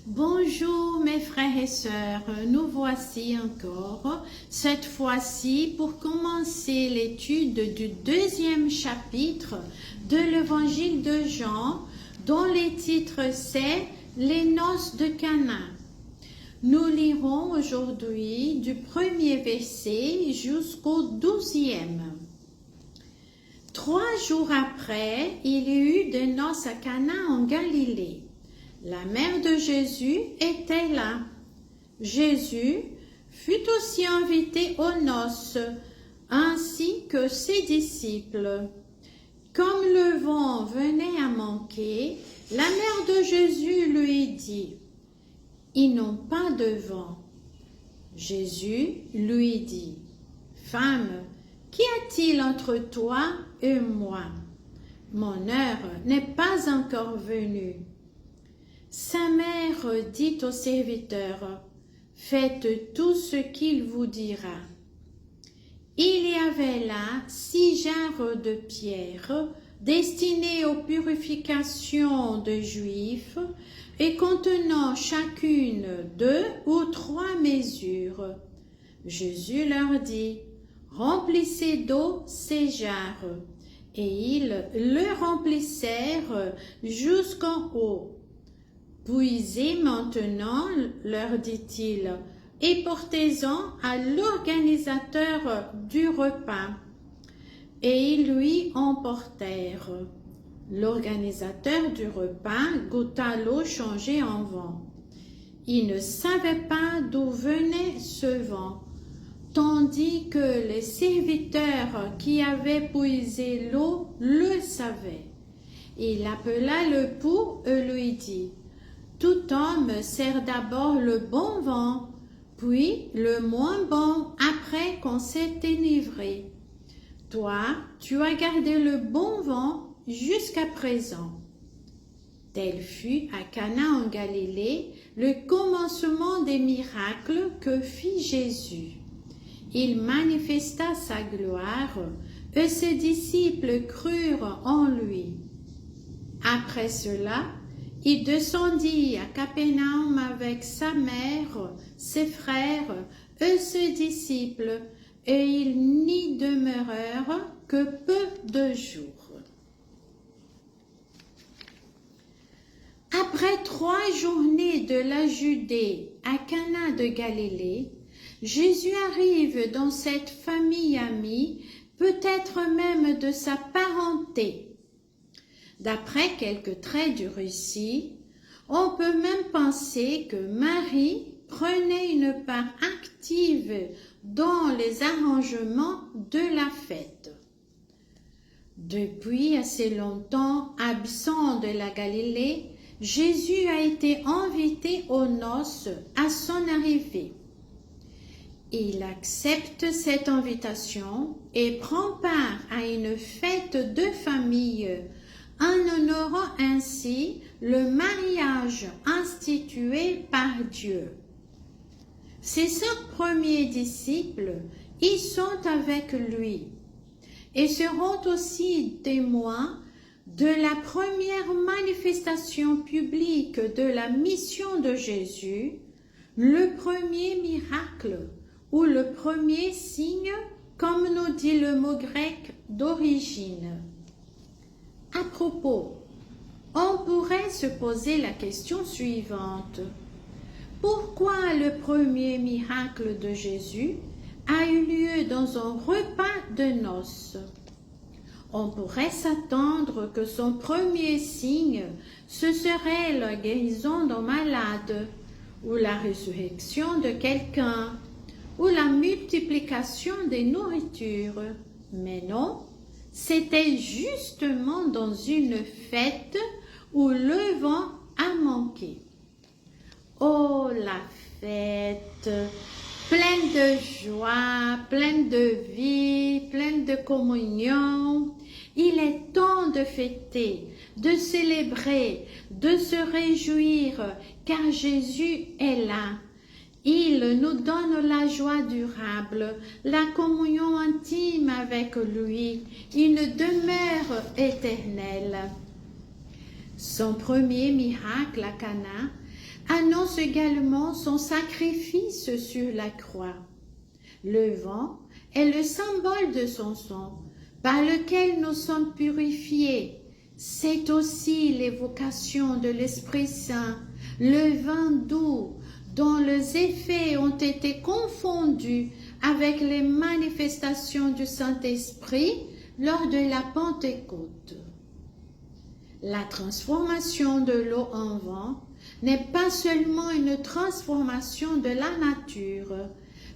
Bonjour mes frères et sœurs, nous voici encore, cette fois-ci pour commencer l'étude du deuxième chapitre de l'évangile de Jean, dont le titre c'est « Les noces de Cana ». Nous lirons aujourd'hui du premier verset jusqu'au 12e. 3 jours après, il y eut des noces à Cana en Galilée. La mère de Jésus était là. Jésus fut aussi invité aux noces, ainsi que ses disciples. Comme le vent venait à manquer, la mère de Jésus lui dit « Ils n'ont pas de vent. » Jésus lui dit « Femme, qu'y a-t-il entre toi et moi? Mon heure n'est pas encore venue. » Sa mère dit au serviteur, « Faites tout ce qu'il vous dira. » Il y avait là 6 jarres de pierre destinées aux purifications des Juifs et contenant chacune 2 ou 3 mesures. Jésus leur dit, « Remplissez d'eau ces jarres. » Et ils le remplissèrent jusqu'en haut. « Puisez maintenant, leur dit-il, et portez-en à l'organisateur du repas. » Et ils lui emportèrent. L'organisateur du repas goûta l'eau changée en vin. Il ne savait pas d'où venait ce vin, tandis que les serviteurs qui avaient puisé l'eau le savaient. Il appela le pou et lui dit, « Tout homme sert d'abord le bon vin, puis le moins bon après qu'on s'est enivré. Toi, tu as gardé le bon vin jusqu'à présent. » Tel fut à Cana en Galilée le commencement des miracles que fit Jésus. Il manifesta sa gloire et ses disciples crurent en lui. Après cela, il descendit à Capernaum avec sa mère, ses frères et ses disciples, et ils n'y demeurèrent que peu de jours. Après 3 journées de la Judée à Cana de Galilée, Jésus arrive dans cette famille amie, peut-être même de sa parenté. D'après quelques traits du récit, on peut même penser que Marie prenait une part active dans les arrangements de la fête. Depuis assez longtemps absent de la Galilée, Jésus a été invité aux noces à son arrivée. Il accepte cette invitation et prend part à une fête de famille, en honorant ainsi le mariage institué par Dieu. Ses 5 premiers disciples y sont avec lui et seront aussi témoins de la première manifestation publique de la mission de Jésus, le premier miracle ou le premier signe, comme nous dit le mot grec d'origine. À propos, on pourrait se poser la question suivante. Pourquoi le premier miracle de Jésus a eu lieu dans un repas de noces? On pourrait s'attendre que son premier signe, ce serait la guérison d'un malade, ou la résurrection de quelqu'un, ou la multiplication des nourritures. Mais non, c'était justement dans une fête où le vent a manqué. Oh, la fête, pleine de joie, pleine de vie, pleine de communion. Il est temps de fêter, de célébrer, de se réjouir, car Jésus est là. Il nous donne la joie durable, la communion intime avec lui, une demeure éternelle. Son premier miracle à Cana annonce également son sacrifice sur la croix. Le vent est le symbole de son sang, par lequel nous sommes purifiés. C'est aussi l'évocation de l'Esprit Saint, le vin doux, dont les effets ont été confondus avec les manifestations du Saint-Esprit lors de la Pentecôte. La transformation de l'eau en vin n'est pas seulement une transformation de la nature,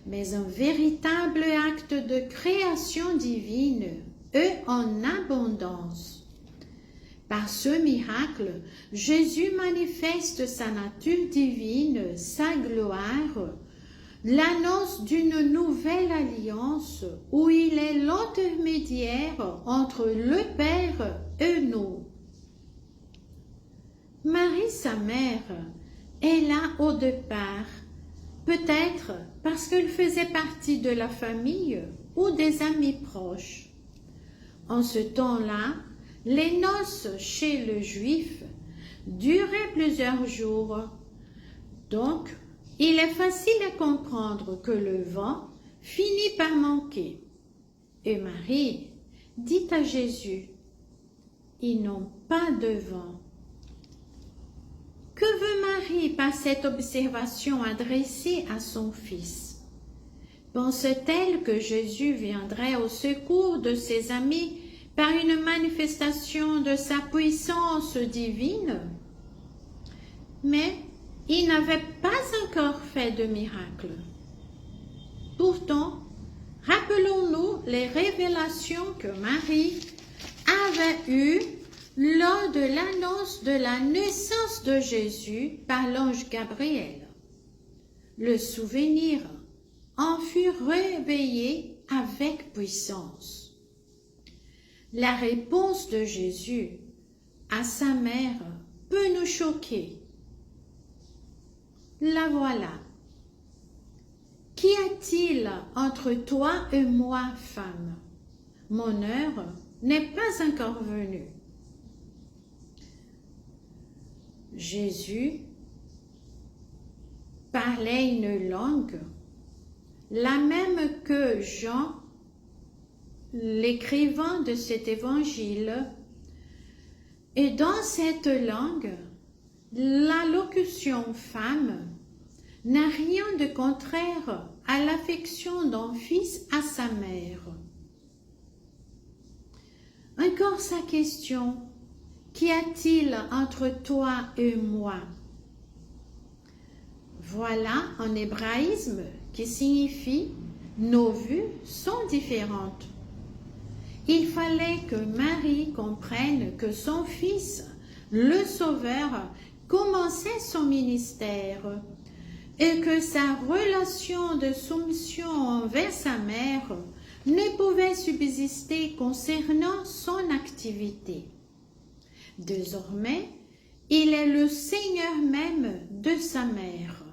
mais un véritable acte de création divine, et en abondance. Par ce miracle, Jésus manifeste sa nature divine, sa gloire, l'annonce d'une nouvelle alliance où il est l'intermédiaire entre le Père et nous. Marie, sa mère, est là au départ, peut-être parce qu'elle faisait partie de la famille ou des amis proches. En ce temps-là, les noces chez le Juif duraient plusieurs jours. Donc, il est facile à comprendre que le vin finit par manquer. Et Marie dit à Jésus, « Ils n'ont pas de vin. » Que veut Marie par cette observation adressée à son fils? Pense-t-elle que Jésus viendrait au secours de ses amis par une manifestation de sa puissance divine? Mais il n'avait pas encore fait de miracle. Pourtant, rappelons-nous les révélations que Marie avait eues lors de l'annonce de la naissance de Jésus par l'ange Gabriel. Le souvenir en fut réveillé avec puissance. La réponse de Jésus à sa mère peut nous choquer. La voilà. Qu'y a-t-il entre toi et moi, femme? Mon heure n'est pas encore venue. Jésus parlait une langue, la même que Jean, l'écrivain de cet évangile, et dans cette langue, la locution femme n'a rien de contraire à l'affection d'un fils à sa mère. Encore sa question, qu'y a-t-il entre toi et moi? Voilà un hébraïsme qui signifie nos vues sont différentes. Il fallait que Marie comprenne que son fils, le Sauveur, commençait son ministère et que sa relation de soumission envers sa mère ne pouvait subsister concernant son activité. Désormais, il est le Seigneur même de sa mère.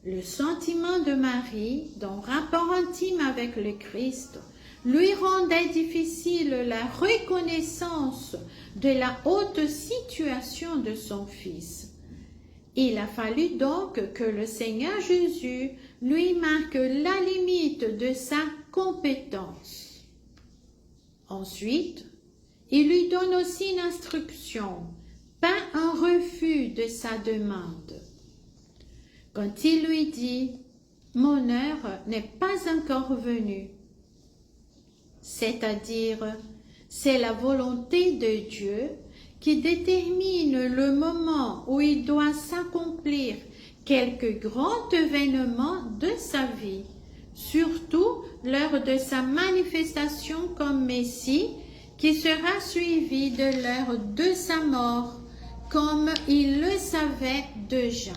Le sentiment de Marie, d'un rapport intime avec le Christ, lui rendait difficile la reconnaissance de la haute situation de son fils. Il a fallu donc que le Seigneur Jésus lui marque la limite de sa compétence. Ensuite, il lui donne aussi une instruction, pas un refus de sa demande. Quand il lui dit « Mon heure n'est pas encore venue », c'est-à-dire c'est la volonté de Dieu qui détermine le moment où il doit s'accomplir quelque grand événement de sa vie, surtout lors de sa manifestation comme Messie, qui sera suivie de l'heure de sa mort, comme il le savait déjà.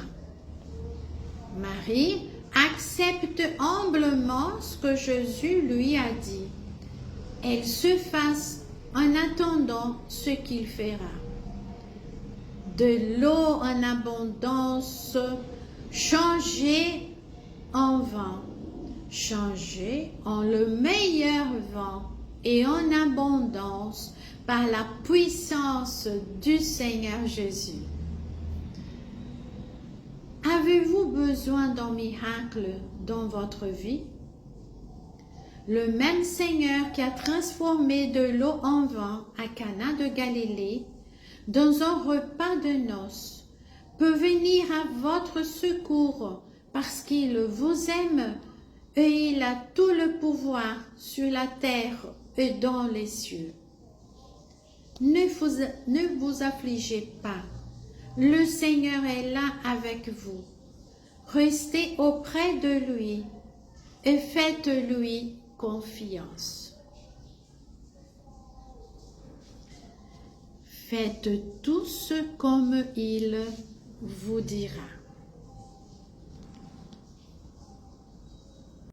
Marie accepte humblement ce que Jésus lui a dit. Elle se fasse en attendant ce qu'il fera. De l'eau en abondance, changée en vin, changée en le meilleur vin et en abondance par la puissance du Seigneur Jésus. Avez-vous besoin d'un miracle dans votre vie? Le même Seigneur qui a transformé de l'eau en vin à Cana de Galilée, dans un repas de noces, peut venir à votre secours parce qu'il vous aime et il a tout le pouvoir sur la terre et dans les cieux. Ne vous affligez pas. Le Seigneur est là avec vous. Restez auprès de lui et faites-lui confiance. Faites tous comme il vous dira.